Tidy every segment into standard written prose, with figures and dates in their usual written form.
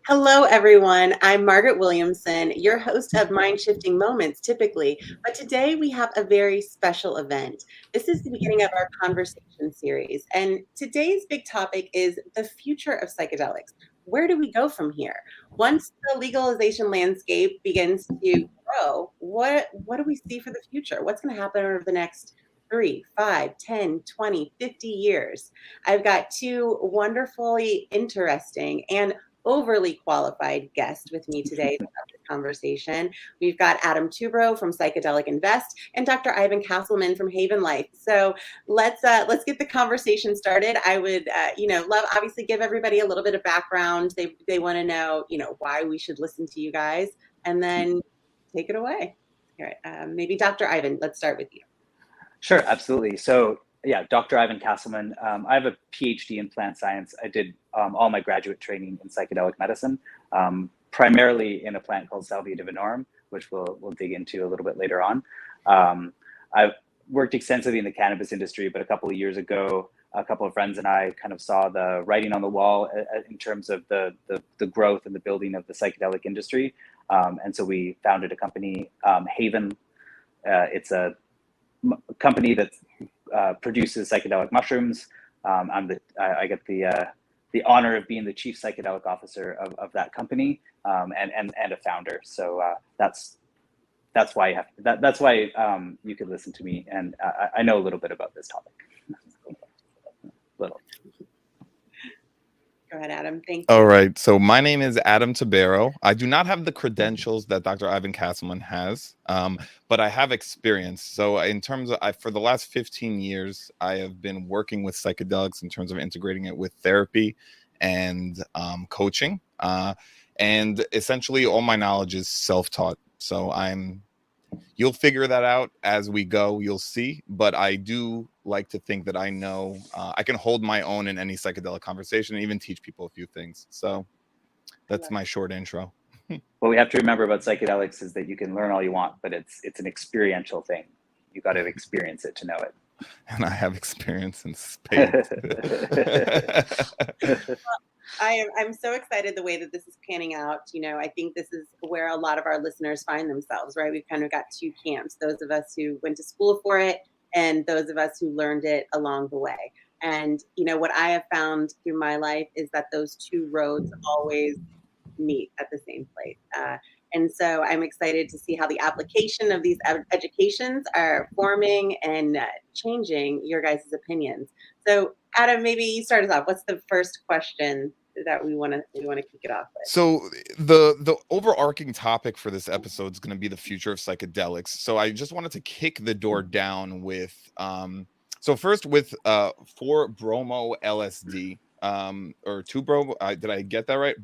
Hello, everyone. I'm Margaret Williamson, your host of Mindshifting Moments, typically. But today we have a very special event. This is the beginning of our conversation series. And today's big topic is the future of psychedelics. Where do we go from here? Once the legalization landscape begins to grow, what do we see for the future? What's going to happen over the next 3, 5, 10, 20, 50 years? I've got two wonderfully interesting and overly qualified guest with me today to have this conversation. We've got Adam Tubero from Psychedelic Invest and Dr. Ivan Casselman from Havn Life. So let's get the conversation started. I would love obviously give everybody a little bit of background. They want to know why we should listen to you guys, and then take it away. All right, maybe Dr. Ivan, let's start with you. Sure, absolutely. So yeah, Dr. Ivan Casselman. I have a PhD in plant science. I did all my graduate training in psychedelic medicine, primarily in a plant called Salvia divinorum, which we'll dig into a little bit later on. I've worked extensively in the cannabis industry, but a couple of years ago, a couple of friends and I kind of saw the writing on the wall in terms of the growth and the building of the psychedelic industry. And so we founded a company, Havn. It's a company that produces psychedelic mushrooms. I get the honor of being the chief psychedelic officer of that company, and a founder. So that's why you could listen to me, and I know a little bit about this topic. Little. Go ahead, Adam. Thank you. All right. So my name is Adam Tubero. I do not have the credentials that Dr. Ivan Casselman has, but I have experience. So in terms of, for the last 15 years, I have been working with psychedelics in terms of integrating it with therapy and coaching. And essentially all my knowledge is self-taught. So you'll figure that out as we go, you'll see. But I do like to think that I know I can hold my own in any psychedelic conversation and even teach people a few things. So that's my short intro. What we have to remember about psychedelics is that you can learn all you want, but it's an experiential thing. You got to experience it to know it. And I have experience in spades. I'm so excited the way that this is panning out. I think this is where a lot of our listeners find themselves, right? We've kind of got two camps, those of us who went to school for it and those of us who learned it along the way. And, what I have found through my life is that those two roads always meet at the same place. And so I'm excited to see how the application of these educations are forming and changing your guys' opinions. So Adam, maybe you start us off. What's the first question that we want to kick it off with? So the overarching topic for this episode is going to be the future of psychedelics. So I just wanted to kick the door down with first with 4-bromo LSD or 2-bromo. Did I get that right?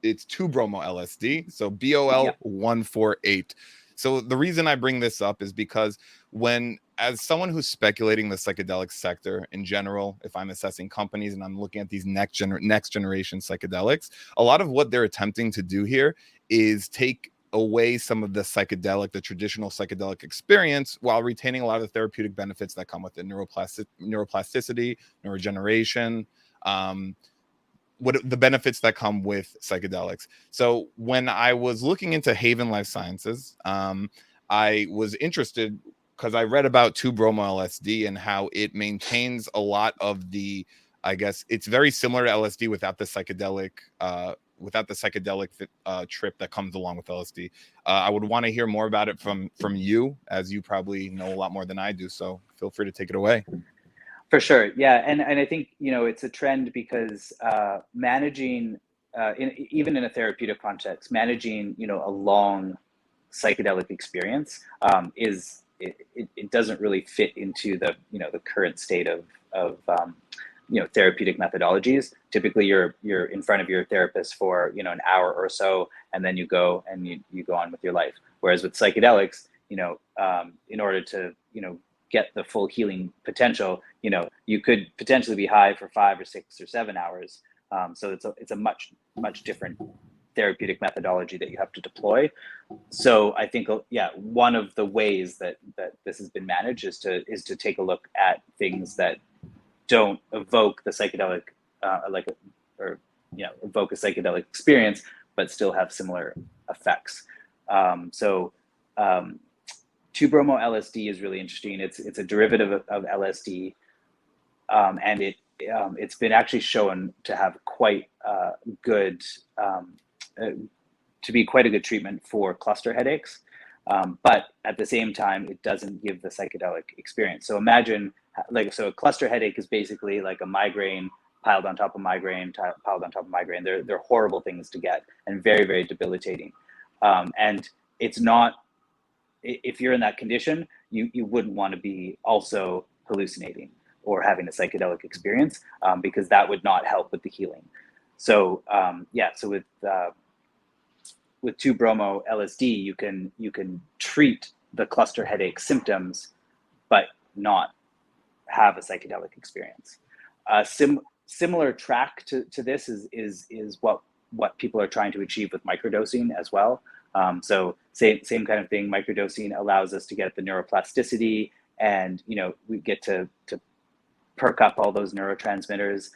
It's 2-bromo LSD. So BOL 148. So the reason I bring this up is because as someone who's speculating the psychedelic sector in general, if I'm assessing companies and I'm looking at these next generation psychedelics, a lot of what they're attempting to do here is take away some of the traditional psychedelic experience while retaining a lot of the therapeutic benefits that come with it: neuroplasticity, neurogeneration, the benefits that come with psychedelics. So when I was looking into Havn Life Sciences, I was interested because I read about 2-bromo LSD and how it maintains a lot of the, I guess it's very similar to LSD without the psychedelic trip that comes along with LSD. I would want to hear more about it from you, as you probably know a lot more than I do. So feel free to take it away. For sure. Yeah. And I think, it's a trend because managing, even in a therapeutic context, managing, a long psychedelic experience it doesn't really fit into the current state of therapeutic methodologies. Typically you're in front of your therapist for an hour or so, and then you go on with your life. Whereas with psychedelics, in order to get the full healing potential, you could potentially be high for 5 or 6 or 7 hours. So it's a much different therapeutic methodology that you have to deploy. So I think, one of the ways that this has been managed is to take a look at things that don't evoke the psychedelic, evoke a psychedelic experience, but still have similar effects. So 2-bromo LSD is really interesting. It's a derivative of LSD, and it's been actually shown to have quite good to be quite a good treatment for cluster headaches. But at the same time, it doesn't give the psychedelic experience. So imagine, so a cluster headache is basically like a migraine piled on top of migraine, piled on top of migraine. They're horrible things to get and very, very debilitating. And it's not, if you're in that condition, you wouldn't want to be also hallucinating or having a psychedelic experience, because that would not help with the healing. So so with 2-bromo LSD, you can treat the cluster headache symptoms, but not have a psychedelic experience. Similar track to this is what people are trying to achieve with microdosing as well. So same kind of thing. Microdosing allows us to get the neuroplasticity, and we get to perk up all those neurotransmitters,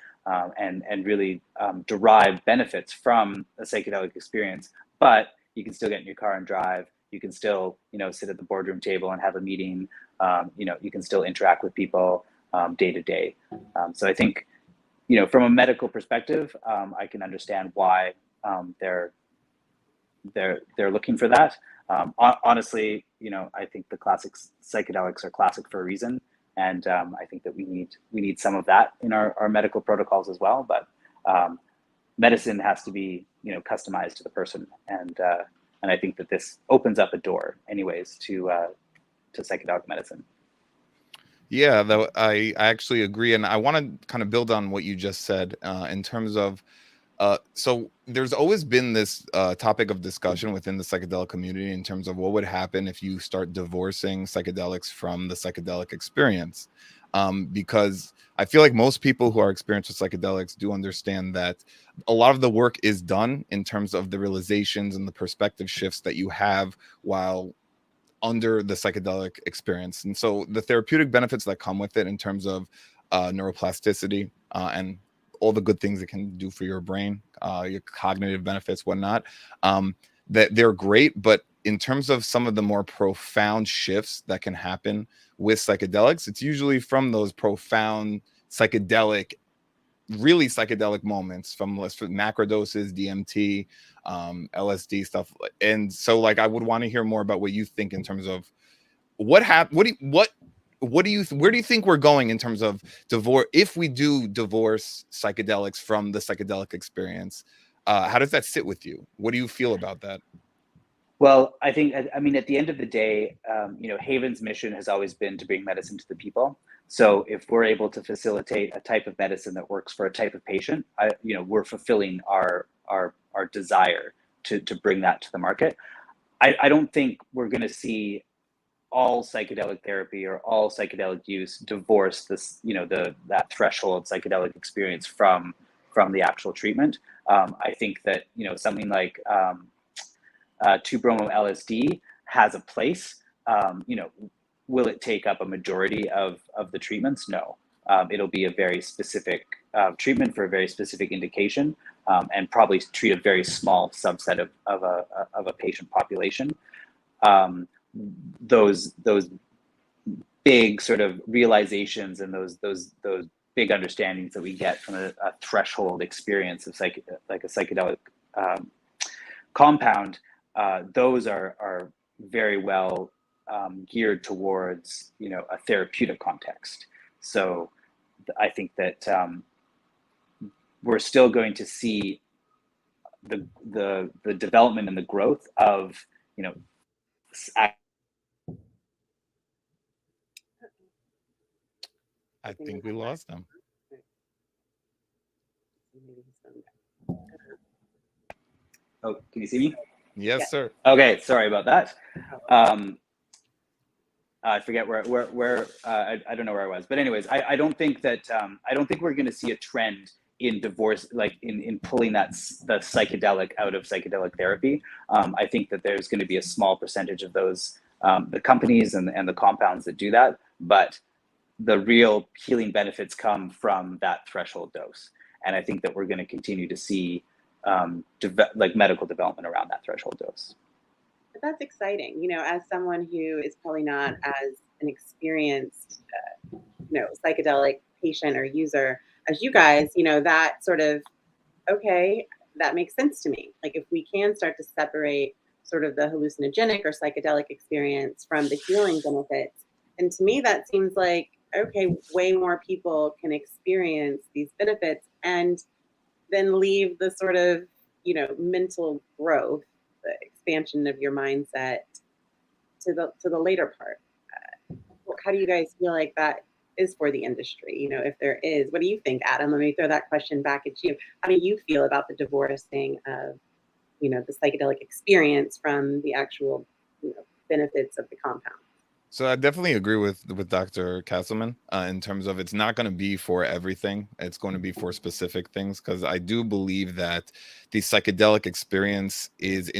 and really derive benefits from a psychedelic experience. But you can still get in your car and drive. You can still sit at the boardroom table and have a meeting. You can still interact with people day to day. So I think from a medical perspective, I can understand why they're looking for that. Honestly, I think the classic psychedelics are classic for a reason, and I think that we need some of that in our medical protocols as well. But medicine has to be customized to the person, and I think that this opens up a door, anyways, to psychedelic medicine. Yeah, though I actually agree, and I want to kind of build on what you just said in terms of. So there's always been this topic of discussion within the psychedelic community in terms of what would happen if you start divorcing psychedelics from the psychedelic experience. Because I feel like most people who are experienced with psychedelics do understand that a lot of the work is done in terms of the realizations and the perspective shifts that you have while under the psychedelic experience. And so the therapeutic benefits that come with it in terms of neuroplasticity and all the good things it can do for your brain, your cognitive benefits, whatnot, that they're great. But in terms of some of the more profound shifts that can happen with psychedelics, it's usually from those profound really psychedelic moments from macrodoses, DMT, LSD stuff. And so I would want to hear more about what you think in terms of what happened. Where do you think we're going in terms of divorce? If we do divorce psychedelics from the psychedelic experience, how does that sit with you? What do you feel about that? Well, I mean, at the end of the day, Havn's mission has always been to bring medicine to the people. So if we're able to facilitate a type of medicine that works for a type of patient, we're fulfilling our desire to bring that to the market. I don't think we're going to see all psychedelic therapy or all psychedelic use divorce this, that threshold psychedelic experience from the actual treatment. I think that something like 2-bromo LSD has a place. Will it take up a majority of the treatments? No. It'll be a very specific treatment for a very specific indication, and probably treat a very small subset of a patient population. Those big sort of realizations and those big understandings that we get from a threshold experience of like a psychedelic compound, those are very well geared towards a therapeutic context. So I think that we're still going to see the development and the growth of I think we lost them. Oh, can you see me? Yes, Yeah. sir. Okay, sorry about that. I forget where I don't know where I was, but anyways, I don't think that I don't think we're going to see a trend in divorce, like in pulling the psychedelic out of psychedelic therapy. I think that there's going to be a small percentage of those the companies and the compounds that do that, but the real healing benefits come from that threshold dose. And I think that we're going to continue to see like medical development around that threshold dose. But that's exciting, as someone who is probably not as an experienced, psychedelic patient or user as you guys, that sort of, okay, that makes sense to me. Like if we can start to separate sort of the hallucinogenic or psychedelic experience from the healing benefits, and to me that seems like, okay, way more people can experience these benefits and then leave the sort of, mental growth, the expansion of your mindset to the later part. How do you guys feel like that is for the industry? If there is, what do you think, Adam? Let me throw that question back at you. How do you feel about the divorcing of, the psychedelic experience from the actual, benefits of the compound? So I definitely agree with Dr. Casselman in terms of it's not going to be for everything. It's going to be for specific things, because I do believe that the psychedelic experience is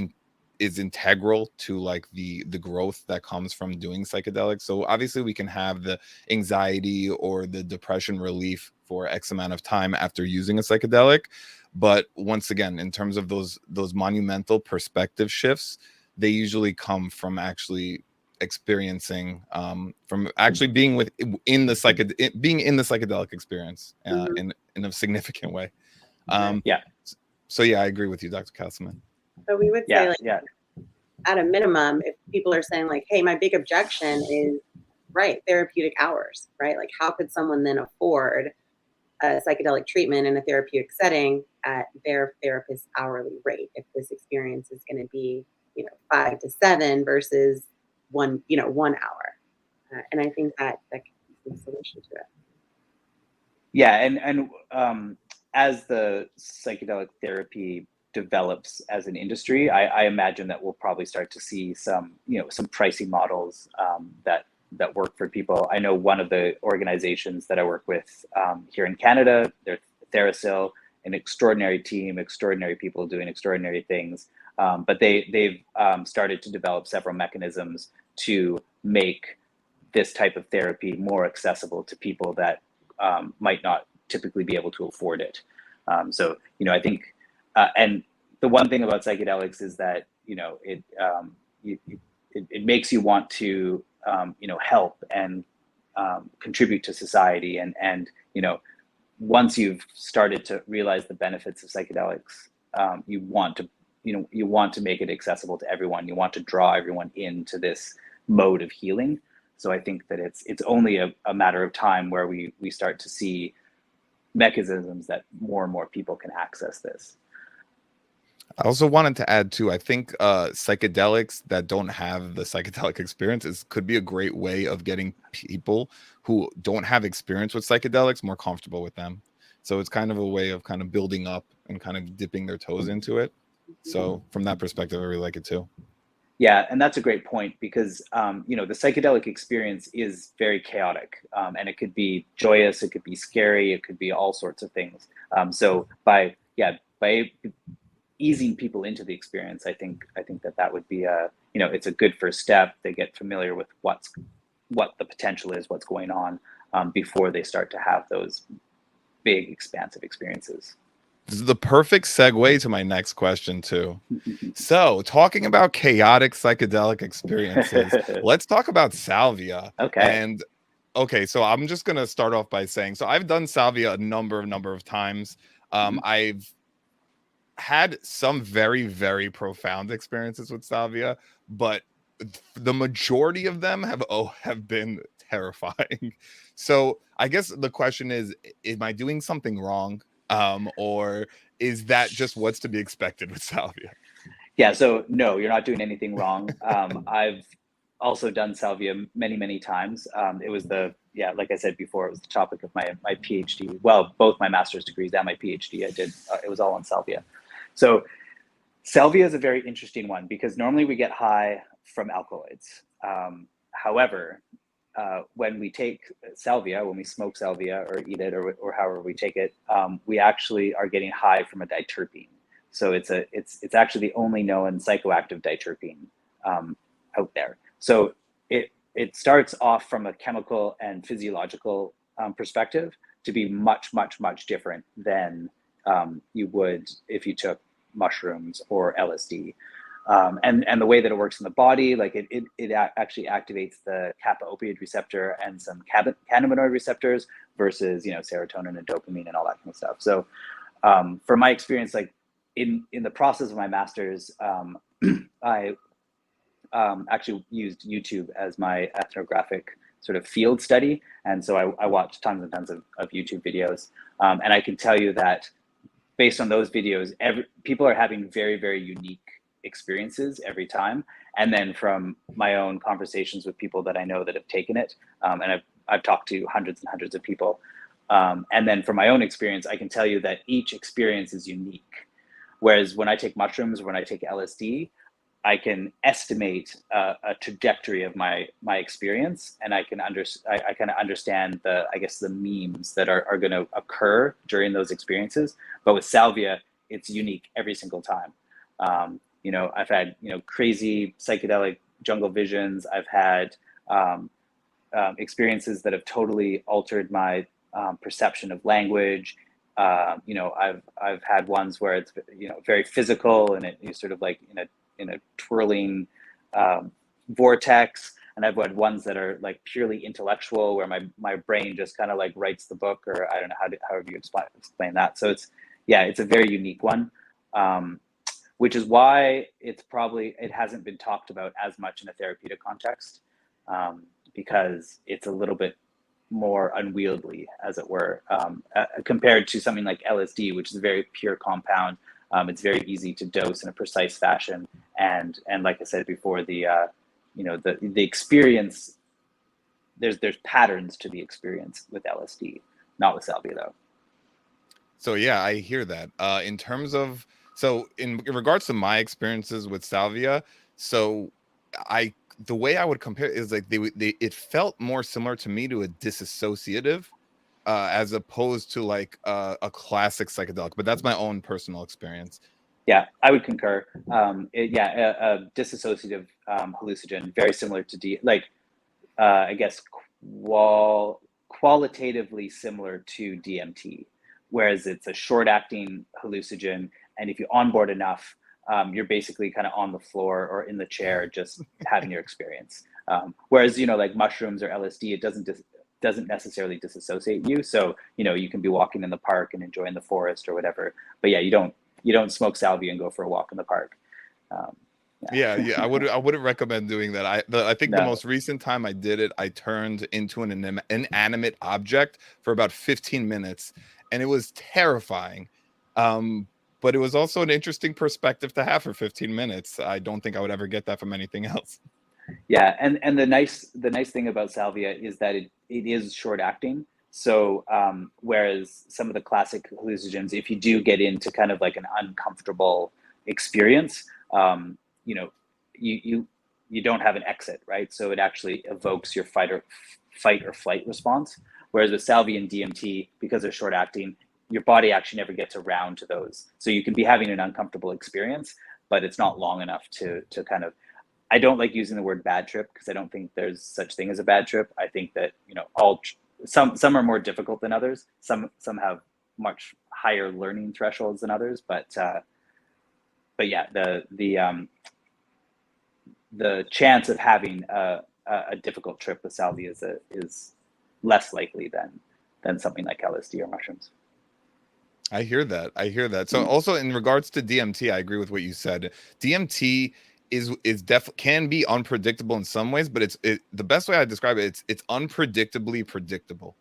integral to like the growth that comes from doing psychedelics. So obviously we can have the anxiety or the depression relief for X amount of time after using a psychedelic, but once again, in terms of those monumental perspective shifts, they usually come from actually experiencing from actually being in the psychedelic experience in a significant way. Yeah. So yeah, I agree with you, Dr. Kasselman. So we would say, at a minimum, if people are saying like, hey, my big objection is therapeutic hours, right? Like how could someone then afford a psychedelic treatment in a therapeutic setting at their therapist's hourly rate if this experience is going to be 5 to 7 versus 1 hour? And I think that could be the solution to it. Yeah, and as the psychedelic therapy develops as an industry, I imagine that we'll probably start to see some pricing models that work for people. I know one of the organizations that I work with here in Canada, they're TheraSil, an extraordinary team, extraordinary people doing extraordinary things. But they've started to develop several mechanisms to make this type of therapy more accessible to people that might not typically be able to afford it. So I think, and the one thing about psychedelics is that it makes you want to help and contribute to society, and once you've started to realize the benefits of psychedelics, you want to make it accessible to everyone. You want to draw everyone into this mode of healing. So I think that it's only a matter of time where we start to see mechanisms that more and more people can access this. I also wanted to add too, I think psychedelics that don't have the psychedelic experience could be a great way of getting people who don't have experience with psychedelics more comfortable with them. So it's kind of a way of kind of building up and kind of dipping their toes into it. So from that perspective, I really like it too. Yeah, and that's a great point, because the psychedelic experience is very chaotic, and it could be joyous, it could be scary, it could be all sorts of things. So by easing people into the experience, I think that would be it's a good first step. They get familiar with what the potential is, what's going on, before they start to have those big expansive experiences. This is the perfect segue to my next question too. So talking about chaotic psychedelic experiences, let's talk about salvia. Okay. Okay, so I'm just gonna start off by saying, so I've done salvia a number of times. I've had some very, very profound experiences with salvia, but the majority of them have been terrifying. So I guess the question is, am I doing something wrong? Or is that just what's to be expected with salvia? Yeah, so no, you're not doing anything wrong. I've also done salvia many times. It was like I said before, it was the topic of my PhD. Well, both my master's degrees and my PhD I did. It was all on salvia. So salvia is a very interesting one, because normally we get high from alkaloids. However, when we take salvia, when we smoke salvia or eat it, or however we take it, we actually are getting high from a diterpene. So it's actually the only known psychoactive diterpene out there. So it starts off from a chemical and physiological perspective to be much different than you would if you took mushrooms or LSD. And the way that it works in the body, like it actually activates the kappa opioid receptor and some cannabinoid receptors versus, serotonin and dopamine and all that kind of stuff. So from my experience, like in the process of my master's, I actually used YouTube as my ethnographic sort of field study. And so I watched tons and tons of YouTube videos. And I can tell you that based on those videos, people are having very, very unique experiences every time. And then from my own conversations with people that I know that have taken it, and I've talked to hundreds and hundreds of people. And then from my own experience, I can tell you that each experience is unique. Whereas when I take mushrooms, when I take LSD, I can estimate a trajectory of my experience, and I kind of understand the memes that are going to occur during those experiences. But with salvia, it's unique every single time. I've had crazy psychedelic jungle visions. I've had experiences that have totally altered my perception of language. I've had ones where it's very physical, and it's sort of like in a twirling vortex, and I've had ones that are like purely intellectual, where my brain just kind of like writes the book, or I don't know however you explain that. So it's a very unique one, which is why it hasn't been talked about as much in a therapeutic context, because it's a little bit more unwieldy, as it were, compared to something like LSD, which is a very pure compound. It's very easy to dose in a precise fashion, and like I said before, the experience, there's patterns to the experience with LSD, not with salvia though. So yeah, I hear that. In terms of, so in regards to my experiences with salvia, so the way I would compare it is like it felt more similar to me to a disassociative, as opposed to like a classic psychedelic, but that's my own personal experience. Yeah, I would concur. A dissociative hallucinogen, very similar to I guess qualitatively similar to DMT, whereas it's a short-acting hallucinogen, and if you onboard enough, you're basically kind of on the floor or in the chair, just having your experience. Whereas like mushrooms or LSD, it doesn't necessarily disassociate you. So you can be walking in the park and enjoying the forest or whatever. But yeah, you don't smoke salvia and go for a walk in the park. Yeah, I wouldn't recommend doing that. I think the No. most recent time I did it, I turned into an inanimate object for about 15 minutes, and it was terrifying. But it was also an interesting perspective to have for 15 minutes. I don't think I would ever get that from anything else. Yeah, and the nice thing about salvia is that it is short acting. So whereas some of the classic hallucinogens, if you do get into kind of like an uncomfortable experience, you don't have an exit, right? So it actually evokes your fight or flight response. Whereas with salvia and DMT, because they're short acting, your body actually never gets around to those. So you can be having an uncomfortable experience, but it's not long enough to kind of, I don't like using the word bad trip, because I don't think there's such thing as a bad trip. I think that, some are more difficult than others. Some have much higher learning thresholds than others, but yeah, the chance of having a difficult trip with salvia is less likely than something like LSD or mushrooms. I hear that. So also in regards to DMT, I agree with what you said. DMT is definitely can be unpredictable in some ways, but the best way I describe it, it's unpredictably predictable.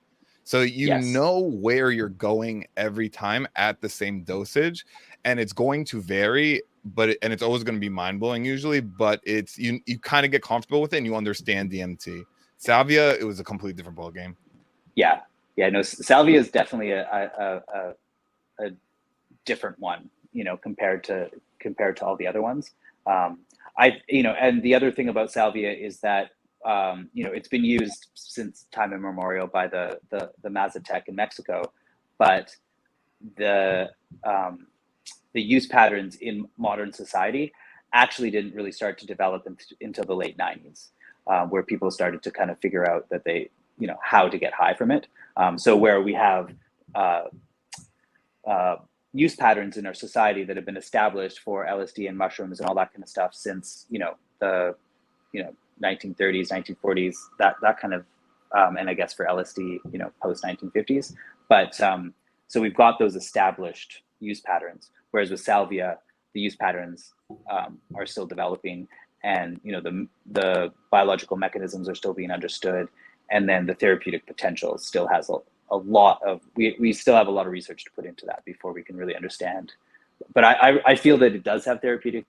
So Yes. know where you're going every time at the same dosage, and it's going to vary, and it's always going to be mind-blowing usually, but it's you kind of get comfortable with it and you understand DMT. Salvia, it was a completely different ballgame. Yeah. No, salvia is definitely a different one, compared to all the other ones. And the other thing about salvia is that it's been used since time immemorial by the Mazatec in Mexico, but the use patterns in modern society actually didn't really start to develop until the late 90s, where people started to kind of figure out that they, how to get high from it. So where we have use patterns in our society that have been established for LSD and mushrooms and all that kind of stuff since, the 1930s, 1940s, that kind of, and I guess for LSD, post 1950s. But so we've got those established use patterns, whereas with salvia, the use patterns are still developing, and the biological mechanisms are still being understood, and then the therapeutic potential still has a lot of, we still have a lot of research to put into that before we can really understand. But I feel that it does have therapeutic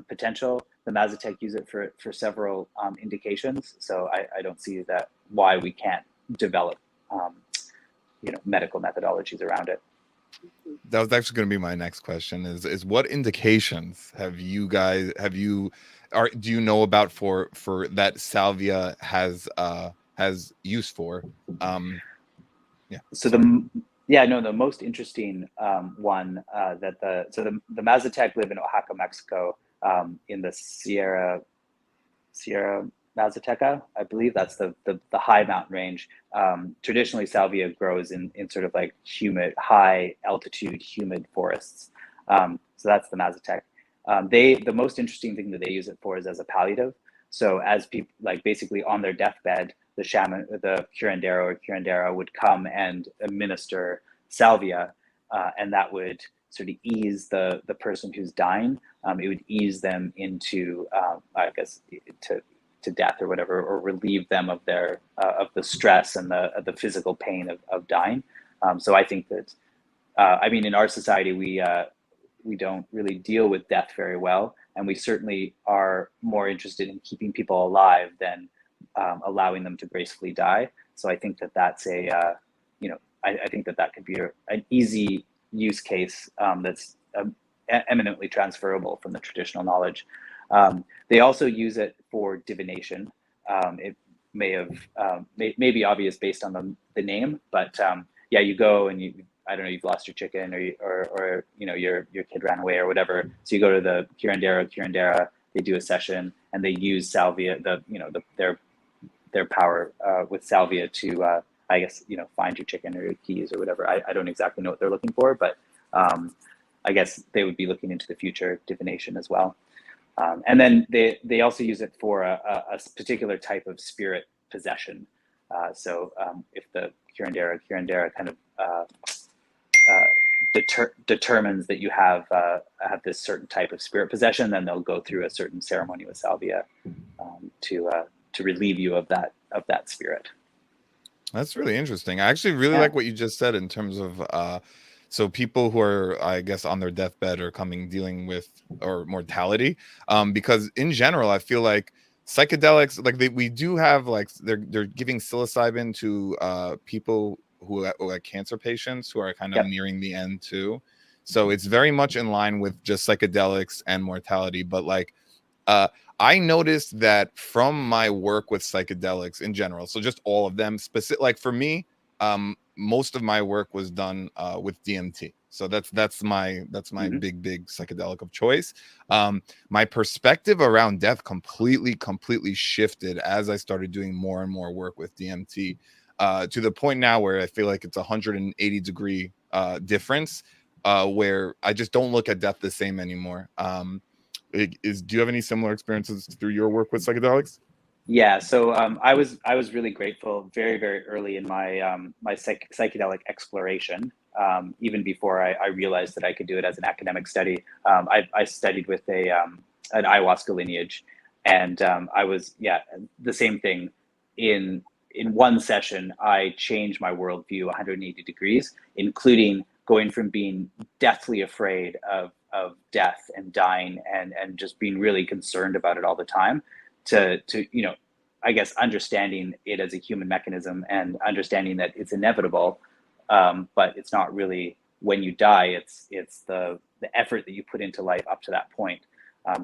potential. The Mazatec use it for several indications, so I don't see that why we can't develop medical methodologies around it. That was actually going to be my next question, is what indications do you know about for that salvia has use for? So the most interesting one that the Mazatec live in Oaxaca, Mexico, in the Sierra Mazateca, I believe that's the high mountain range. Traditionally, salvia grows in sort of like humid, high altitude, humid forests. So that's the Mazatec. The most interesting thing that they use it for is as a palliative. So as people, like, basically on their deathbed, the shaman, the curandero or curandera would come and administer salvia, and that would sort of ease the person who's dying. It would ease them into, I guess, to death or whatever, or relieve them of their of the stress and the physical pain of dying. So I think that, in our society, we don't really deal with death very well, and we certainly are more interested in keeping people alive than allowing them to gracefully die. So I think that that's I think that could be an easy use case that's eminently transferable from the traditional knowledge. They also use it for divination. It may be obvious based on the name, but you go and you've lost your chicken, or your kid ran away or whatever. So you go to the curandera, they do a session, and they use salvia, their power with salvia to I guess find your chicken or your keys or whatever. I don't exactly know what they're looking for, but I guess they would be looking into the future divination as well. And then they also use it for a particular type of spirit possession. So if the curandera kind of determines that you have this certain type of spirit possession, then they'll go through a certain ceremony with salvia to relieve you of that spirit. That's really interesting. I actually really like what you just said in terms of so people who are, I guess, on their deathbed or dealing with or mortality, because in general, I feel like psychedelics, we do have, they're giving psilocybin to people who are cancer patients who are kind of nearing the end too. So it's very much in line with just psychedelics and mortality. But I noticed that from my work with psychedelics in general, so just all of them, for me, most of my work was done with DMT. So that's my big psychedelic of choice. My perspective around death completely shifted as I started doing more and more work with DMT, to the point now where I feel like it's 180-degree difference, where I just don't look at death the same anymore. Do you have any similar experiences through your work with psychedelics? Yeah, so I was really grateful very, very early in my my psychedelic exploration, even before I realized that I could do it as an academic study. I studied with an ayahuasca lineage, and I was the same thing. In one session, I changed my worldview 180 degrees, including going from being deathly afraid of death and dying and just being really concerned about it all the time, to I guess understanding it as a human mechanism and understanding that it's inevitable, but it's not really when you die. It's the effort that you put into life up to that point.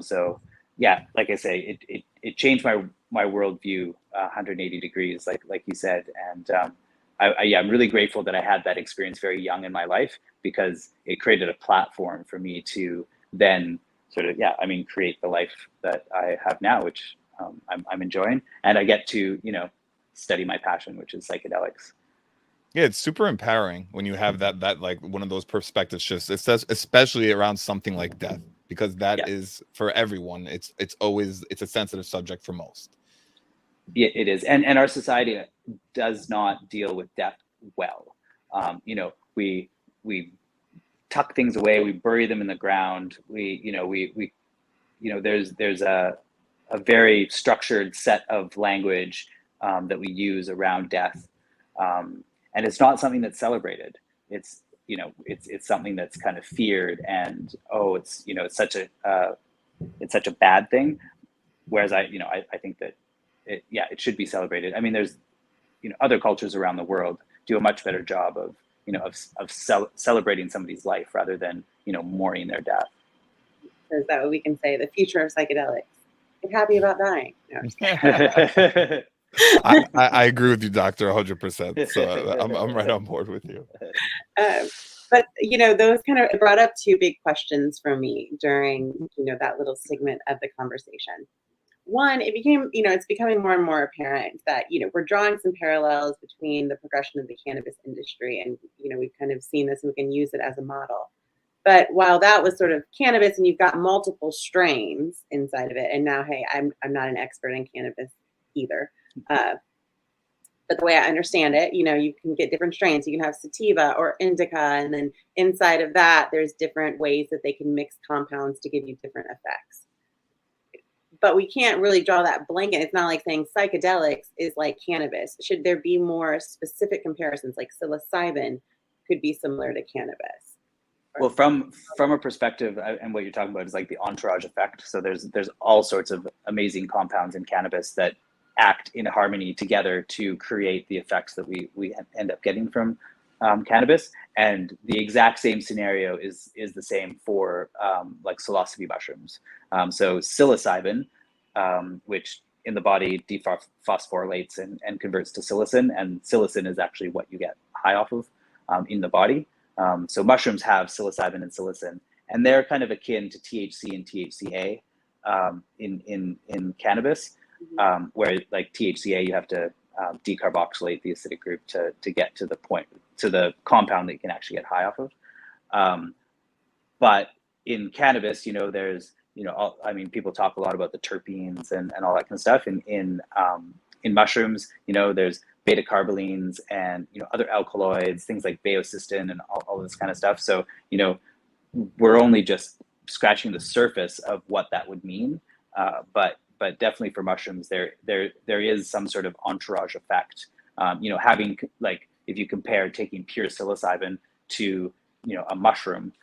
So like I say, it changed my worldview 180 degrees, like you said, and I'm really grateful that I had that experience very young in my life, because it created a platform for me to then sort of create the life that I have now, which I'm enjoying, and I get to study my passion, which is psychedelics. Yeah, it's super empowering when you have that like one of those perspective shifts. It says especially around something like death, because that Yeah, is for everyone. It's always it's a sensitive subject for most. yeah, it is, and our society does not deal with death well. You know, we tuck things away, we bury them in the ground. We you know, there's a very structured set of language that we use around death, and it's not something that's celebrated. It's, you know, it's something that's kind of feared, and oh, it's, you know, it's such a bad thing. Whereas I think that it should be celebrated. I mean, there's, you know, other cultures around the world do a much better job of, you know, celebrating somebody's life rather than, you know, mourning their death. So is that what we can say? The future of psychedelics. Get happy about dying. No, I'm just I agree with you, Doctor, 100%. So I'm right on board with you. but you know, those kind of brought up two big questions for me during, you know, that little segment of the conversation. One, it became, you know, it's becoming more and more apparent that, you know, we're drawing some parallels between the progression of the cannabis industry, and, you know, we've kind of seen this and we can use it as a model. But while that was sort of cannabis and you've got multiple strains inside of it, and now, hey, I'm not an expert in cannabis either. But the way I understand it, you know, you can get different strains. You can have sativa or indica, and then inside of that, there's different ways that they can mix compounds to give you different effects. But we can't really draw that blanket. It's not like saying psychedelics is like cannabis. Should there be more specific comparisons, like psilocybin could be similar to cannabis? Well, from a perspective, and what you're talking about is like the entourage effect. So there's all sorts of amazing compounds in cannabis that act in harmony together to create the effects that we end up getting from cannabis. And the exact same scenario is the same for like psilocybin mushrooms. So psilocybin, which in the body dephosphorylates and converts to psilocin, and psilocin is actually what you get high off of in the body. So mushrooms have psilocybin and psilocin, and they're kind of akin to THC and THCA in cannabis, where like THCA, you have to decarboxylate the acidic group to get to the compound that you can actually get high off of. But in cannabis, you know, there's, you know, I mean, people talk a lot about the terpenes and all that kind of stuff. In mushrooms, you know, there's beta carbolines and, you know, other alkaloids, things like baeocystin and all this kind of stuff. So, you know, we're only just scratching the surface of what that would mean. But definitely for mushrooms, there is some sort of entourage effect. You know, having, like, if you compare taking pure psilocybin to, you know, a mushroom,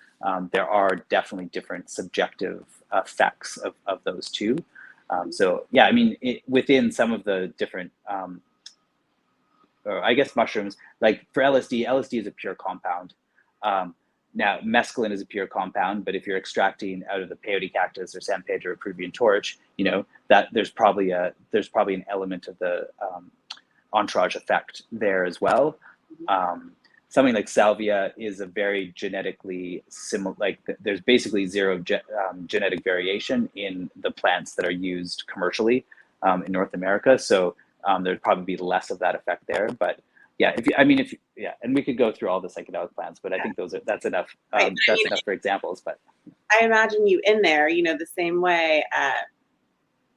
there are definitely different subjective effects of those two. So yeah, I mean, within some of the different, or I guess mushrooms, like for LSD is a pure compound. Now, mescaline is a pure compound, but if you're extracting out of the peyote cactus or San Pedro or Peruvian torch, you know, that there's probably an element of the entourage effect there as well. Something like salvia is a very genetically similar, like there's basically zero genetic variation in the plants that are used commercially in North America. So there'd probably be less of that effect there. But yeah, and we could go through all the psychedelic plants, but I think that's enough. Right. That's enough for examples. But I imagine you in there, you know, the same way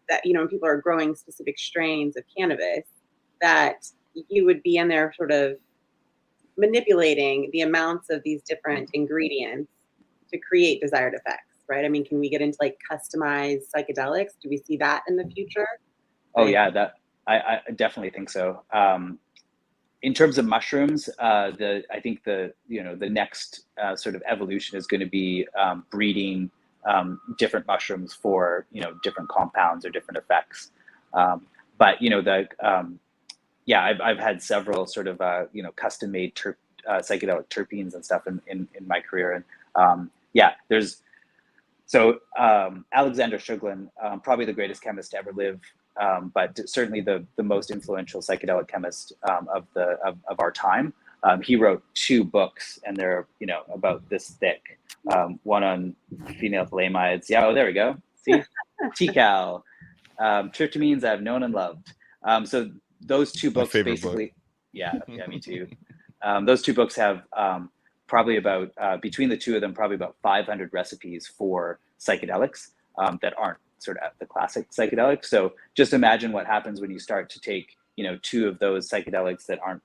that, you know, when people are growing specific strains of cannabis, that you would be in there sort of manipulating the amounts of these different ingredients to create desired effects, right? I mean, can we get into like customized psychedelics? Do we see that in the future? Oh yeah, that I definitely think so. In terms of mushrooms, I think the next sort of evolution is going to be breeding different mushrooms for, you know, different compounds or different effects. But you know, I've had several sort of you know, custom made psychedelic terpenes and stuff in my career, and there's Alexander Shuglin, probably the greatest chemist to ever live. But certainly the most influential psychedelic chemist of our time. He wrote 2 books, and they're, you know, about this thick. One on phenethylamines. Yeah, oh, there we go. See, TCAL, tryptamines I've known and loved. So those 2 books basically, yeah, me too. Those two books have probably about, between the two of them, probably about 500 recipes for psychedelics that aren't sort of the classic psychedelics. So just imagine what happens when you start to take, two of those psychedelics that aren't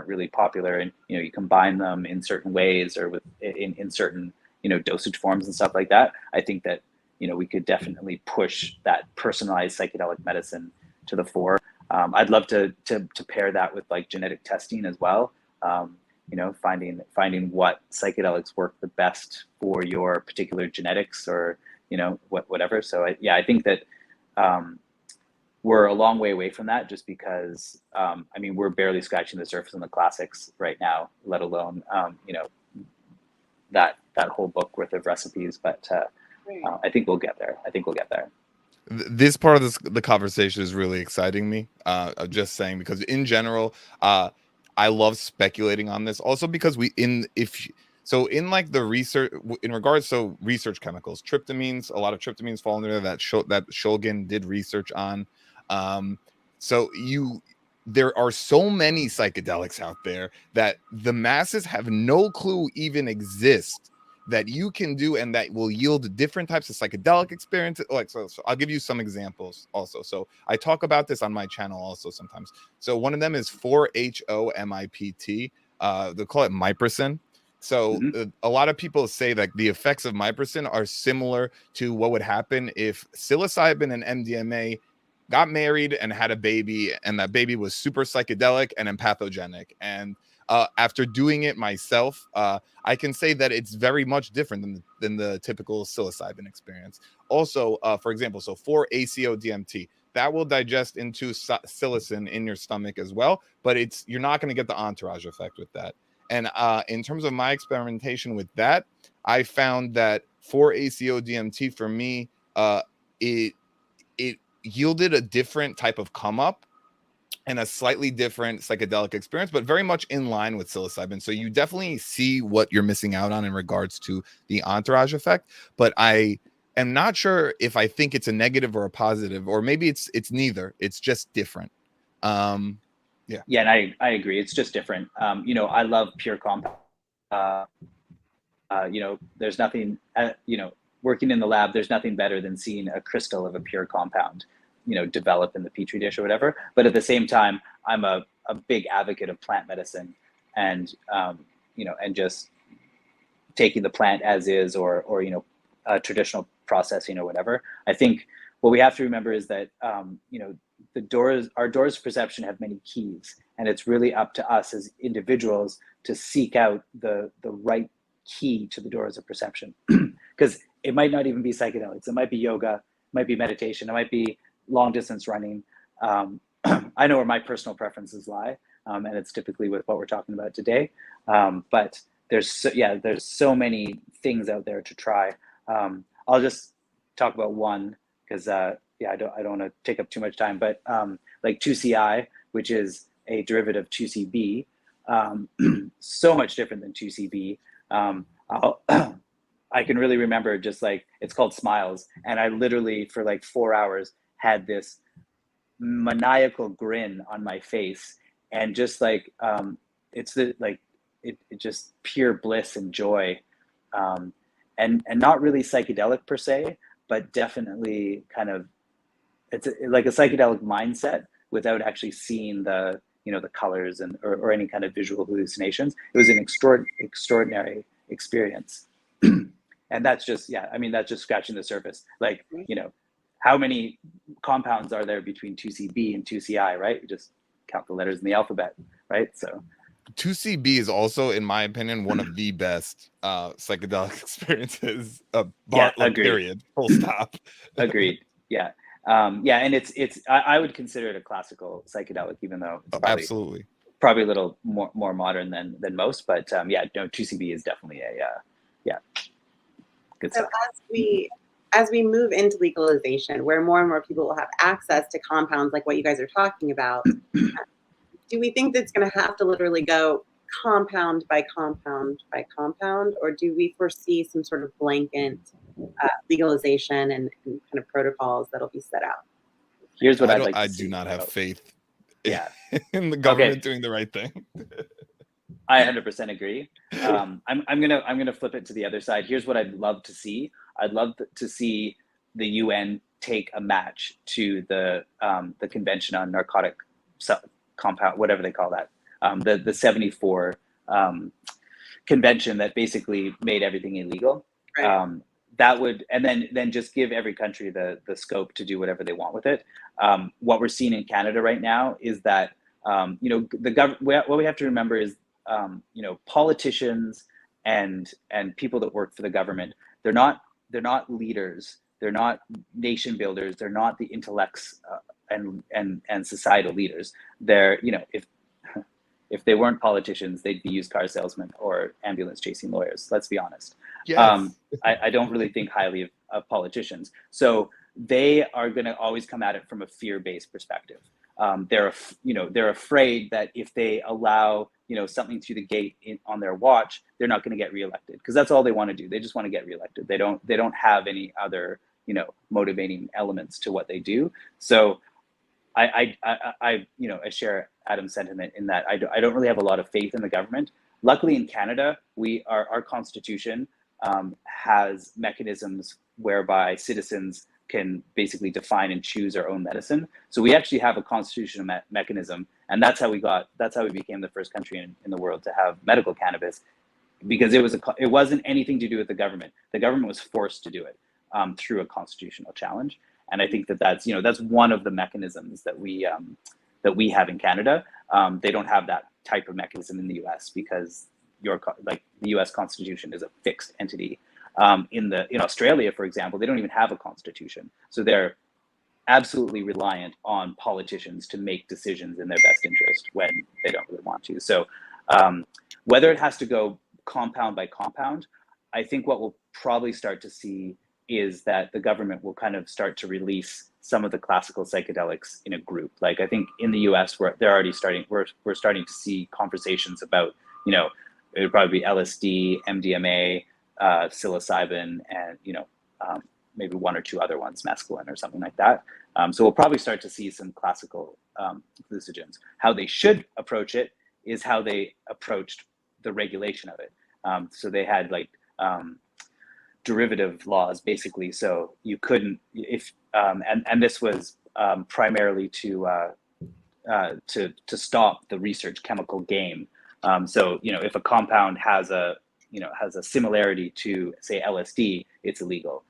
really popular, and you combine them in certain ways or with in certain dosage forms and stuff like that. I think that we could definitely push that personalized psychedelic medicine to the fore. I'd love to pair that with like genetic testing as well. Finding what psychedelics work the best for your particular genetics, or whatever. So I think that we're a long way away from that, just because we're barely scratching the surface on the classics right now, let alone that whole book worth of recipes. But I think we'll get there. This part of the conversation is really exciting me. I'm just saying, because in general, I love speculating on this. Also because in like the research in regards to research chemicals, tryptamines, a lot of tryptamines fall under that Shulgin did research on. There are so many psychedelics out there that the masses have no clue even exist, that you can do, and that will yield different types of psychedelic experiences. So I'll give you some examples also. So I talk about this on my channel also sometimes. So one of them is 4-HOMIPT. They call it Mipricin. So a lot of people say that the effects of Mipricin are similar to what would happen if psilocybin and MDMA got married and had a baby, and that baby was super psychedelic and empathogenic. And after doing it myself, I can say that it's very much different than the typical psilocybin experience. Also, for example, so 4-ACO-DMT, that will digest into psilocin in your stomach as well, but you're not going to get the entourage effect with that. And in terms of my experimentation with that, I found that 4-ACO-DMT for me, it yielded a different type of come up and a slightly different psychedelic experience, but very much in line with psilocybin. So you definitely see what you're missing out on in regards to the entourage effect. But I am not sure if I think it's a negative or a positive, or maybe it's neither. It's just different. Yeah, and I agree. It's just different. I love pure compound. There's nothing. Working in the lab, there's nothing better than seeing a crystal of a pure compound, develop in the petri dish or whatever. But at the same time, I'm a big advocate of plant medicine, and and just taking the plant as is, or a traditional processing or whatever. I think what we have to remember is that our doors of perception have many keys, and it's really up to us as individuals to seek out the right key to the doors of perception. Because it might not even be psychedelics. It might be yoga, it might be meditation, it might be long distance running. I know where my personal preferences lie, and it's typically with what we're talking about today. But there's so many things out there to try. I'll just talk about one, because I don't want to take up too much time. But like 2CI, which is a derivative of 2CB, so much different than 2CB. I can really remember, just like, it's called Smiles, and I literally for like 4 hours had this maniacal grin on my face, and just like it's just pure bliss and joy, and not really psychedelic per se, but definitely kind of like a psychedelic mindset without actually seeing the the colors or any kind of visual hallucinations. It was an extraordinary experience. And that's just that's just scratching the surface. Like, how many compounds are there between 2CB and 2CI, right? You just count the letters in the alphabet, right? So 2CB is also, in my opinion, one of the best psychedelic experiences. Agreed. Period. Full stop. Agreed. Yeah. And it's I would consider it a classical psychedelic, even though it's probably a little more modern than most. But 2CB is definitely a good stuff. As we move into legalization, where more and more people will have access to compounds like what you guys are talking about, do we think that's going to have to literally go compound by compound by compound, or do we foresee some sort of blanket legalization and kind of protocols that'll be set out? Here's what I do not have faith in the government doing the right thing. I 100% agree. I'm gonna flip it to the other side. Here's what I'd love to see. I'd love to see the UN take a match to the Convention on Narcotic Compound, whatever they call that, the 74 convention that basically made everything illegal. Right. That would, and then just give every country the scope to do whatever they want with it. What we're seeing in Canada right now is that what we have to remember is politicians and people that work for the government, they're not leaders, they're not nation builders, they're not the intellects and societal leaders. They're, if they weren't politicians, they'd be used car salesmen or ambulance chasing lawyers. Let's be honest. Yes. I don't really think highly of politicians. So they are going to always come at it from a fear-based perspective. They're afraid that if they allow, something through the gate on their watch, they're not going to get reelected, because that's all they want to do. They just want to get reelected. They don't have any other, motivating elements to what they do. So I share Adam's sentiment in that I don't really have a lot of faith in the government. Luckily in Canada, our constitution has mechanisms whereby citizens can basically define and choose our own medicine. So we actually have a constitutional mechanism, and that's how we became the first country in the world to have medical cannabis, because it wasn't anything to do with the government. The government was forced to do it through a constitutional challenge. And I think that's one of the mechanisms that we have in Canada. They don't have that type of mechanism in the U.S. because the U.S. Constitution is a fixed entity. In Australia, for example, they don't even have a constitution, so they're absolutely reliant on politicians to make decisions in their best interest when they don't really want to. So whether it has to go compound by compound, I think what we'll probably start to see is that the government will kind of start to release some of the classical psychedelics in a group. Like I think in the US, we're starting to see conversations about, it would probably be LSD, MDMA, psilocybin, and maybe one or two other ones, mescaline or something like that. So we'll probably start to see some classical hallucinogens. How they should approach it is how they approached the regulation of it. So they had derivative laws basically. So you couldn't, and this was primarily to stop the research chemical game. So if a compound has a similarity to, say, LSD, it's illegal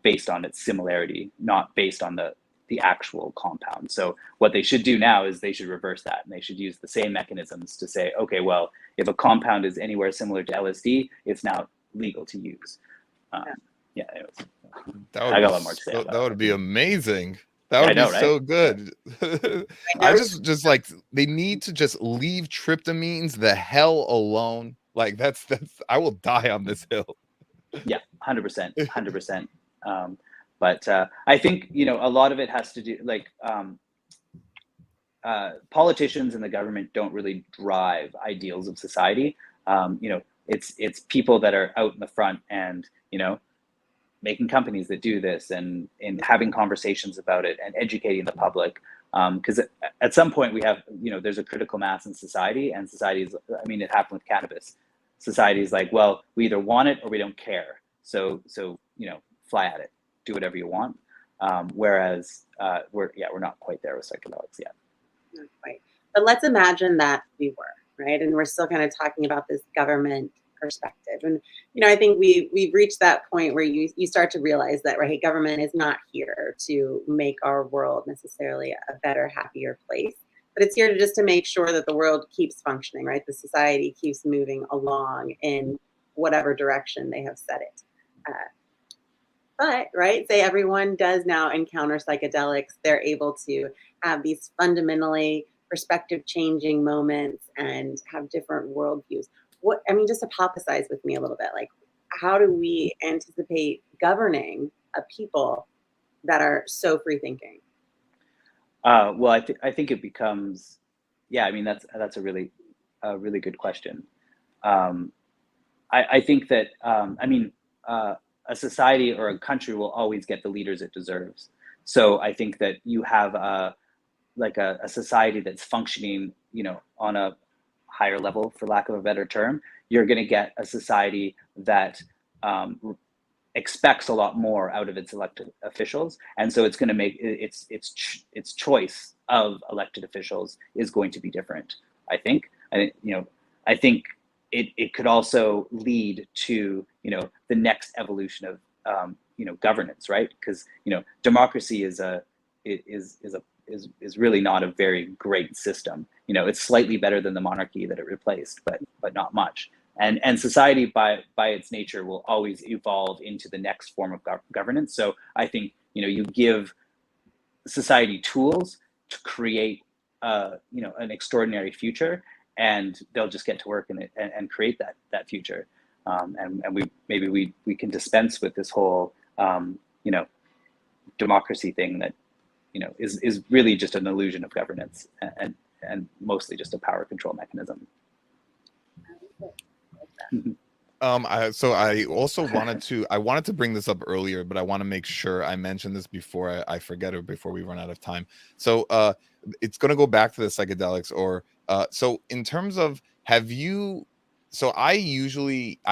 based on its similarity, not based on the actual compound. So what they should do now is they should reverse that, and they should use the same mechanisms to say, okay, well, if a compound is anywhere similar to LSD, it's now legal to use. Anyways, I got a lot more to say. That would be amazing. That would be so good. I just like, they need to just leave tryptamines the hell alone. Like that's I will die on this hill. Yeah, 100%. But I think a lot of it has to do politicians and the government don't really drive ideals of society. It's people that are out in the front and making companies that do this and having conversations about it and educating the public. Because at some point we have there's a critical mass in society, and society's, it happened with cannabis. Society is like, well, we either want it or we don't care. So fly at it, do whatever you want. Whereas we're not quite there with psychedelics yet. Not quite. But let's imagine that we were, right? And we're still kind of talking about this government perspective. And I think we've reached that point where you start to realize that, right, government is not here to make our world necessarily a better, happier place. But it's here to make sure that the world keeps functioning, right? The society keeps moving along in whatever direction they have set it. But, right, say everyone does now encounter psychedelics, they're able to have these fundamentally perspective-changing moments and have different worldviews. Just hypothesize with me a little bit. Like, how do we anticipate governing a people that are so free-thinking? Well, I think it becomes, that's a really good question. I think that a society or a country will always get the leaders it deserves. So I think that you have a society that's functioning, on higher level, for lack of a better term, you're going to get a society that expects a lot more out of its elected officials, and so it's going to make its choice of elected officials is going to be different. I think, I think it could also lead to the next evolution of governance, right? Because democracy is really not a very great system. It's slightly better than the monarchy that it replaced, but not much. And society by its nature will always evolve into the next form of governance. So I think you give society tools to create an extraordinary future, and they'll just get to work in it and create that future. And we can dispense with this whole democracy thing that is really just an illusion of governance and mostly just a power control mechanism. I also wanted to bring this up earlier, but I want to make sure I mention this before I forget it, before we run out of time. So it's going to go back to the psychedelics, or so in terms of, I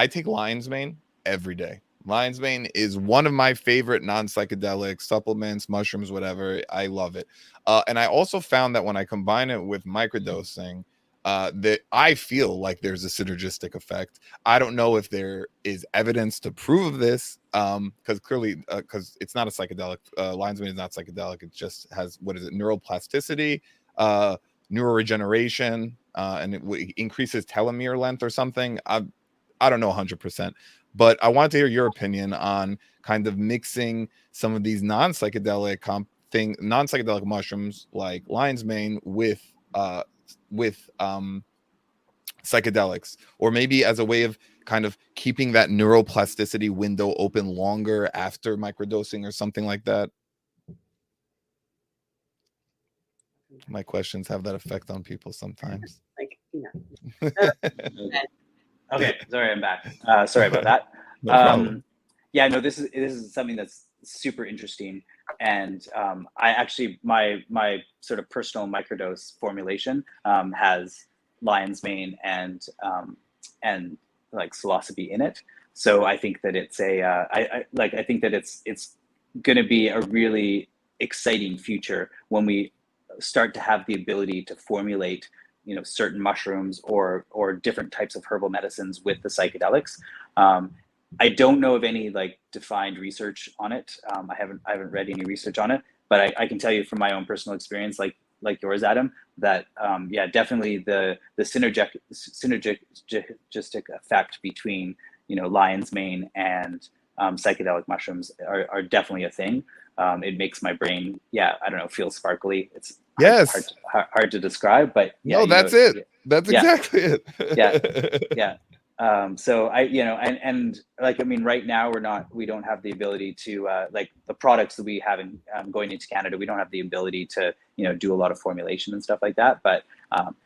take lion's mane every day. Lion's mane is one of my favorite non-psychedelic supplements, mushrooms, whatever. I love it. And I also found that when I combine it with microdosing, that I feel like there's a synergistic effect. I don't know if there is evidence to prove this, because clearly, because it's not a psychedelic. Lion's mane is not psychedelic. It just has, neuroplasticity, neuroregeneration, and it increases telomere length or something. I don't know 100%, but I wanted to hear your opinion on kind of mixing some of these non-psychedelic mushrooms like lion's mane with psychedelics, or maybe as a way of kind of keeping that neuroplasticity window open longer after microdosing or something like that. My questions have that effect on people sometimes. Okay, sorry, I'm back. Sorry about that. No problem. Yeah, no, this is something that's super interesting, and I actually my sort of personal microdose formulation has lion's mane and like psilocybe in it. So I think that it's I think that it's going to be a really exciting future when we start to have the ability to formulate certain mushrooms or different types of herbal medicines with the psychedelics. I don't know of any like defined research on it. I haven't read any research on it, but I can tell you from my own personal experience, like yours, Adam, that yeah, definitely the synergistic effect between lion's mane and psychedelic mushrooms are definitely a thing. It makes my brain, yeah, I don't know, feel sparkly. It's hard to describe, but yeah, no, that's it. That's exactly it. Yeah. So and like, I mean, right now we don't have the ability to like the products that we have in going into Canada, we don't have the ability to do a lot of formulation and stuff like that. But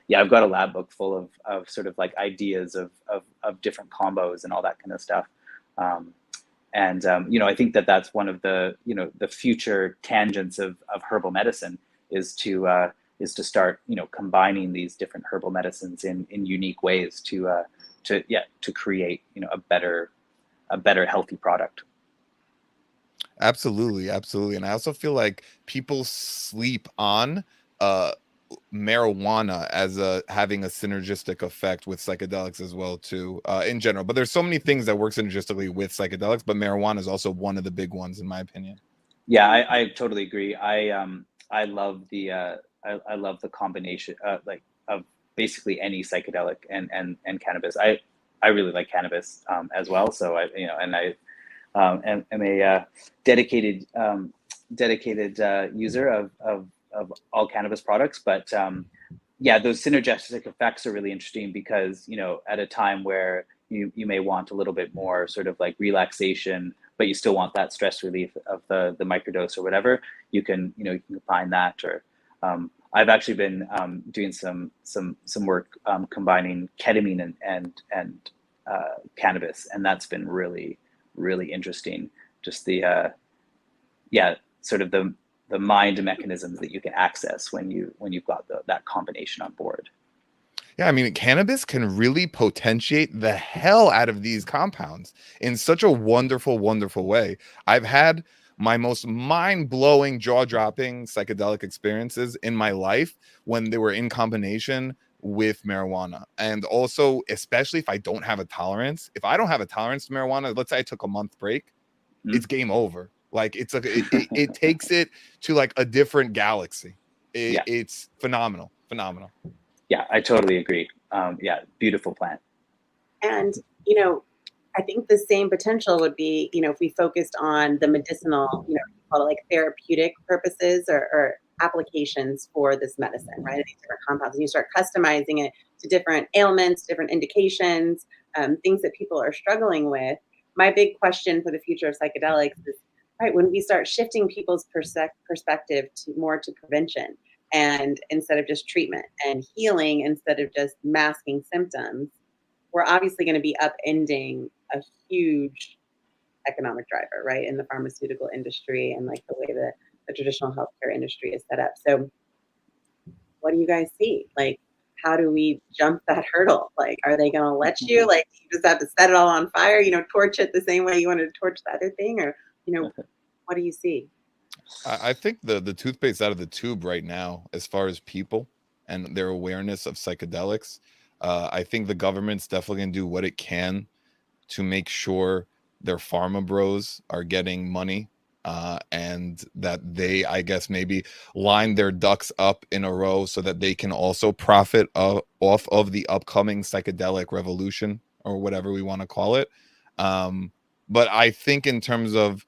yeah, I've got a lab book full of sort of like ideas of different combos and all that kind of stuff. And I think that's one of the the future tangents of herbal medicine is to start combining these different herbal medicines in unique ways to create a better healthy product. Absolutely, and I also feel like people sleep on marijuana as having a synergistic effect with psychedelics as well too, in general. But there's so many things that work synergistically with psychedelics, but marijuana is also one of the big ones in my opinion. Yeah, I totally agree. I love the I love the combination like of basically any psychedelic and cannabis. I really like cannabis as well. So I am a dedicated user of all cannabis products. But yeah, those synergistic effects are really interesting because at a time where you may want a little bit more sort of like relaxation, but you still want that stress relief of the microdose or whatever, you can find that. Or I've actually been doing some work combining ketamine and cannabis, and that's been really interesting. Just the sort of the mind mechanisms that you can access when you've got that combination on board. Yeah, I mean, cannabis can really potentiate the hell out of these compounds in such a wonderful, wonderful way. I've had my most mind-blowing, jaw-dropping psychedelic experiences in my life when they were in combination with marijuana. And also, especially if I don't have a tolerance, if I don't have a tolerance to marijuana, let's say I took a month break, it's game over. Like it's like it takes it to like a different galaxy. Yeah. It's phenomenal, phenomenal. Yeah, I totally agree. Yeah, beautiful plant. And, you know, I think the same potential would be, you know, if we focused on the medicinal, you know, call it like therapeutic purposes or applications for this medicine, right? These different compounds, and you start customizing it to different ailments, different indications, things that people are struggling with. My big question for the future of psychedelics is, right, when we start shifting people's perspective to more to prevention and instead of just treatment, and healing instead of just masking symptoms, we're obviously going to be upending a huge economic driver, right, in the pharmaceutical industry and like the way that the traditional healthcare industry is set up. So, what do you guys see? Like, how do we jump that hurdle? Like, are they going to let you? Like, you just have to set it all on fire? You know, torch it the same way you wanted to torch the other thing, or you know, what do you see? I think the toothpaste out of the tube right now, as far as people and their awareness of psychedelics, I think the government's definitely gonna do what it can to make sure their pharma bros are getting money, and that they, I guess, maybe line their ducks up in a row so that they can also profit off of the upcoming psychedelic revolution or whatever we want to call it. But I think in terms of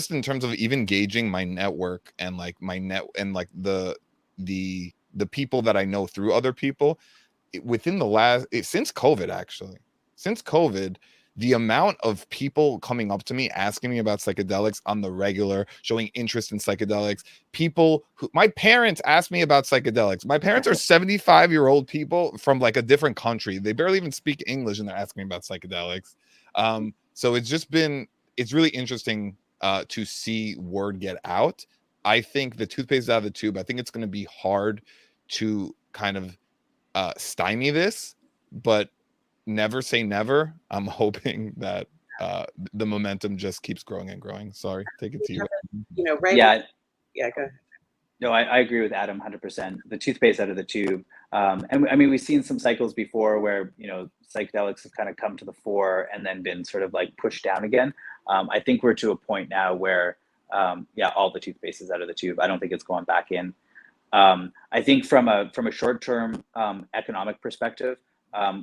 in terms of even gauging my network and like my net and like the people that I know through other people, within the since COVID, actually, since COVID, the amount of people coming up to me asking me about psychedelics on the regular, showing interest in psychedelics, people who my parents asked me about psychedelics. My parents are 75-year-old people from like a different country. They barely even speak English and they're asking me about psychedelics. So it's really interesting to see word get out. I think the toothpaste out of the tube, I think it's going to be hard to kind of stymie this, but never say never. I'm hoping that the momentum just keeps growing and growing. Sorry, take it to you. You know, right? Yeah, Yeah, go ahead. no, I agree with Adam 100%. The toothpaste out of the tube. And I mean, we've seen some cycles before where, you know, psychedelics have kind of come to the fore and then been sort of like pushed down again. I think we're to a point now where, yeah, all the toothpaste is out of the tube. I don't think it's going back in. I think from a short-term economic perspective,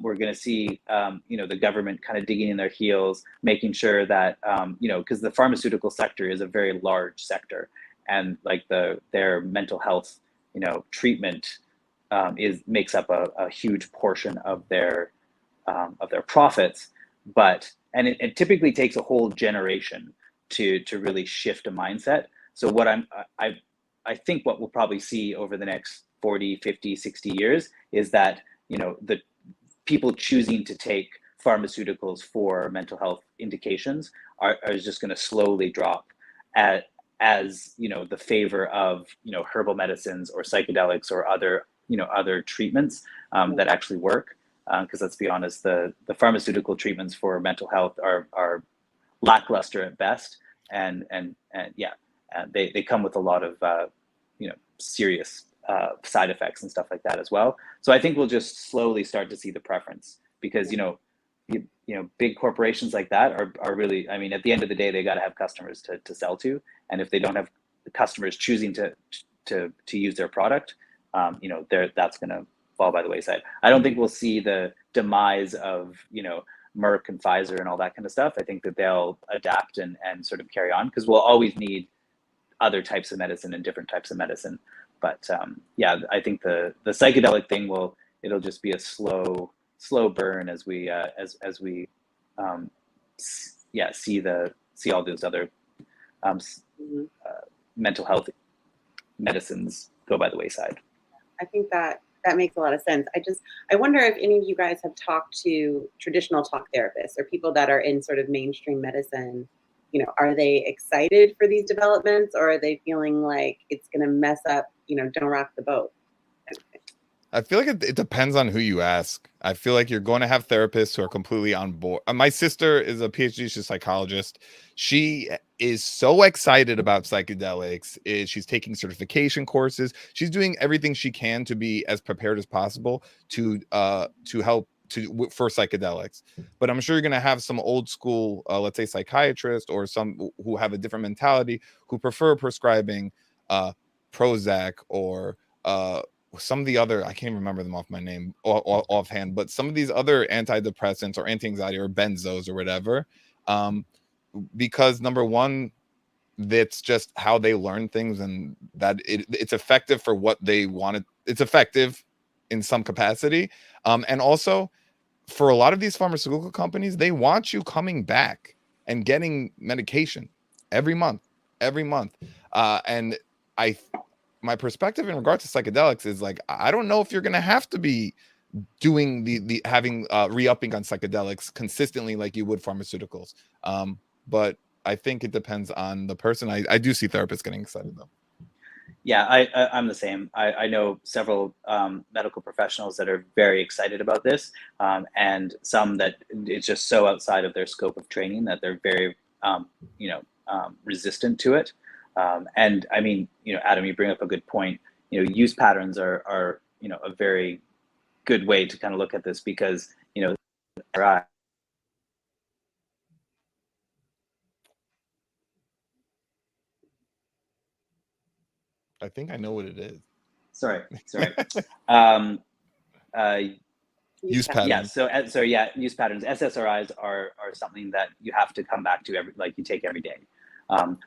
we're going to see, you know, the government kind of digging in their heels, making sure that, you know, because the pharmaceutical sector is a very large sector, and like their mental health, you know, treatment makes up a huge portion of their profits. But it typically takes a whole generation to really shift a mindset. So what I think what we'll probably see over the next 40, 50, 60 years is that, you know, the people choosing to take pharmaceuticals for mental health indications are just going to slowly drop as, you know, the favor of, you know, herbal medicines or psychedelics or other, you know, other treatments that actually work. Because let's be honest, the pharmaceutical treatments for mental health are lackluster at best, and yeah, they come with a lot of you know, serious side effects and stuff like that as well. So I think we'll just slowly start to see the preference, because you know, you know, big corporations like that are really, I mean, at the end of the day, they got to have customers to sell to, and if they don't have the customers choosing to use their product, you know, that's going to fall by the wayside. I don't think we'll see the demise of, you know, Merck and Pfizer and all that kind of stuff. I think that they'll adapt and sort of carry on, because we'll always need other types of medicine and different types of medicine. But yeah, I think the psychedelic thing it'll just be a slow burn as we yeah, see all those other mental health medicines go by the wayside. I think that makes a lot of sense. I wonder if any of you guys have talked to traditional talk therapists or people that are in sort of mainstream medicine. You know, are they excited for these developments, or are they feeling like it's going to mess up, you know, don't rock the boat? I feel like it depends on who you ask. I feel like you're going to have therapists who are completely on board. My sister is a PhD, she's a psychologist. She is so excited about psychedelics. She's taking certification courses. She's doing everything she can to be as prepared as possible to help for psychedelics. But I'm sure you're going to have some old school, let's say psychiatrists or some who have a different mentality who prefer prescribing Prozac or some of the other, I can't remember them off my name offhand, but some of these other antidepressants or anti-anxiety or benzos or whatever, because number one, that's just how they learn things, and that it's effective for what they wanted. It's effective in some capacity, and also for a lot of these pharmaceutical companies, they want you coming back and getting medication every month, and I my perspective in regard to psychedelics is like, I don't know if you're going to have to be doing the having re-upping on psychedelics consistently like you would pharmaceuticals, but I think it depends on the person. I do see therapists getting excited though. Yeah, I'm the same. I know several medical professionals that are very excited about this, and some that it's just so outside of their scope of training that they're very, resistant to it. And I mean, Adam, you bring up a good point. Use patterns are a very good way to kind of look at this, because our I think I know what it is. sorry. um, Use yeah. patterns. Use patterns. SSRIs are something that you have to come back to you take every day.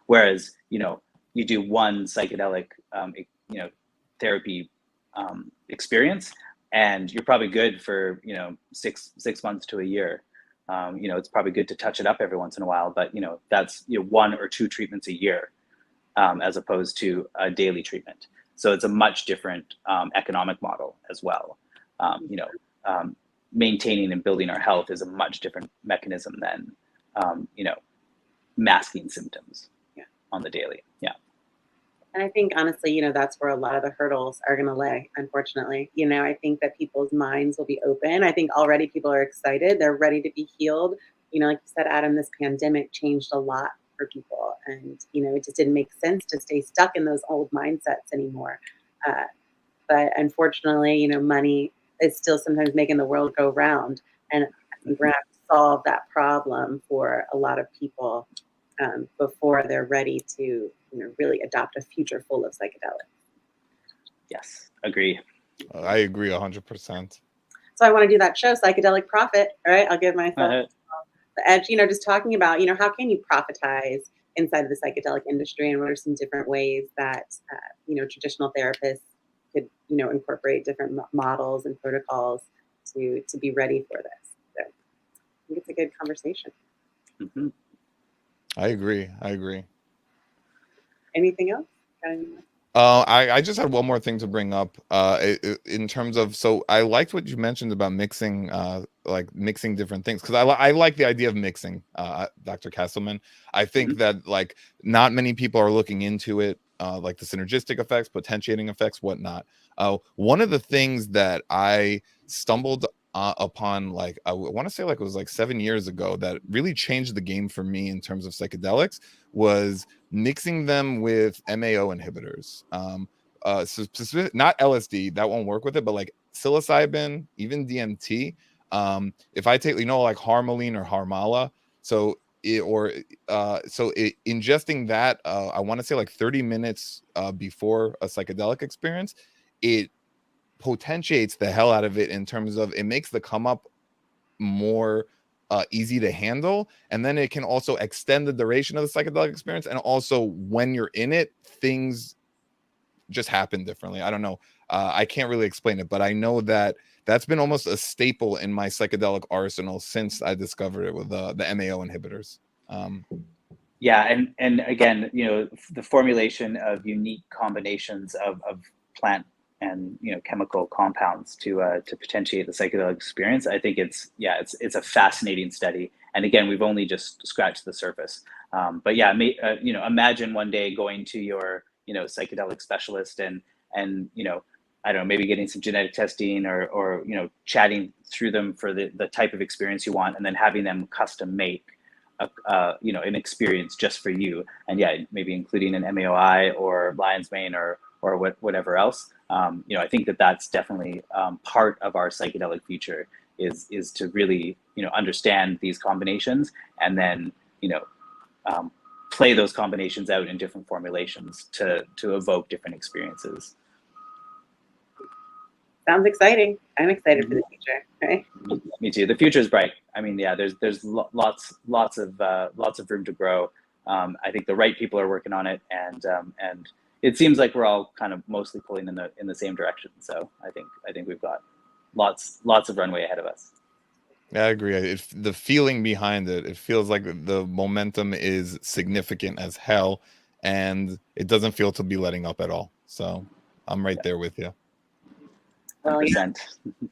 Whereas you do one psychedelic therapy experience, and you're probably good for 6 months to a year. It's probably good to touch it up every once in a while, but that's 1 or 2 treatments a year, as opposed to a daily treatment. So it's a much different economic model as well. Maintaining and building our health is a much different mechanism than masking symptoms on the daily. Yeah. And I think honestly, that's where a lot of the hurdles are going to lay, unfortunately. I think that people's minds will be open. I think already people are excited. They're ready to be healed. Like you said, Adam, this pandemic changed a lot for people. And, it just didn't make sense to stay stuck in those old mindsets anymore. But unfortunately, money is still sometimes making the world go round. And I think we're going to have to solve that problem for a lot of people before they're ready to really adopt a future full of psychedelics. Yes, agree. I agree 100%. So I want to do that show, Psychedelic Profit. All right, I'll give myself the edge. Just talking about how can you profitize inside of the psychedelic industry, and what are some different ways that traditional therapists could incorporate different models and protocols to be ready for this. So I think it's a good conversation. Mm-hmm. I agree. Anything else? I just had one more thing to bring up in terms of, so I liked what you mentioned about mixing mixing different things, because I like the idea of mixing, Dr. Casselman. I think that not many people are looking into it, like the synergistic effects, potentiating effects, whatnot. One of the things that I stumbled upon, I want to say it was 7 years ago, that really changed the game for me in terms of psychedelics, was mixing them with MAO inhibitors. So not LSD, that won't work with it, but psilocybin, even DMT. If I take Harmaline or Harmala, ingesting that, I want to say 30 minutes before a psychedelic experience, it potentiates the hell out of it, in terms of it makes the come up more easy to handle, and then it can also extend the duration of the psychedelic experience, and also when you're in it, things just happen differently. I don't know, I can't really explain it, but I know that that's been almost a staple in my psychedelic arsenal since I discovered it with the MAO inhibitors. Yeah, and again, the formulation of unique combinations of plant and chemical compounds to potentiate the psychedelic experience. I think it's a fascinating study, and again, we've only just scratched the surface. But yeah, imagine one day going to your psychedelic specialist and I don't know, maybe getting some genetic testing or chatting through them for the type of experience you want, and then having them custom make an experience just for you. And yeah, maybe including an MAOI or lion's mane or whatever else. I think that's definitely part of our psychedelic future is to really understand these combinations and then play those combinations out in different formulations to evoke different experies. Sounds exciting. I'm excited for the future. Right? Me too. The future is bright. I mean, yeah, there's lots of room to grow. I think the right people are working on it, and it seems like we're all kind of mostly pulling in the same direction. So I think we've got lots of runway ahead of us. Yeah, I agree. The feeling behind it feels like the momentum is significant as hell, and it doesn't feel to be letting up at all. So I'm right there with you. Well, yeah,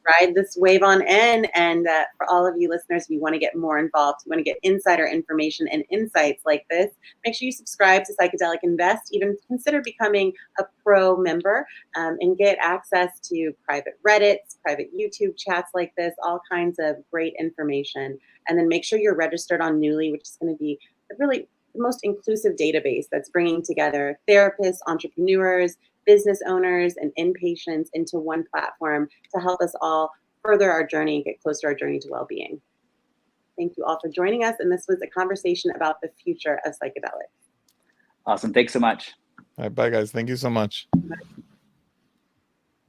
ride this wave on in. And for all of you listeners, if you want to get more involved, you want to get insider information and insights like this, make sure you subscribe to Psychedelic Invest. Even consider becoming a pro member and get access to private Reddits, private YouTube chats like this, all kinds of great information. And then make sure you're registered on Newly, which is going to be really the most inclusive database that's bringing together therapists, entrepreneurs, business owners, and inpatients into one platform to help us all further our journey and get closer to our journey to well-being. Thank you all for joining us. And this was a conversation about the future of psychedelics. Awesome. Thanks so much. All right, bye guys. Thank you so much. Bye.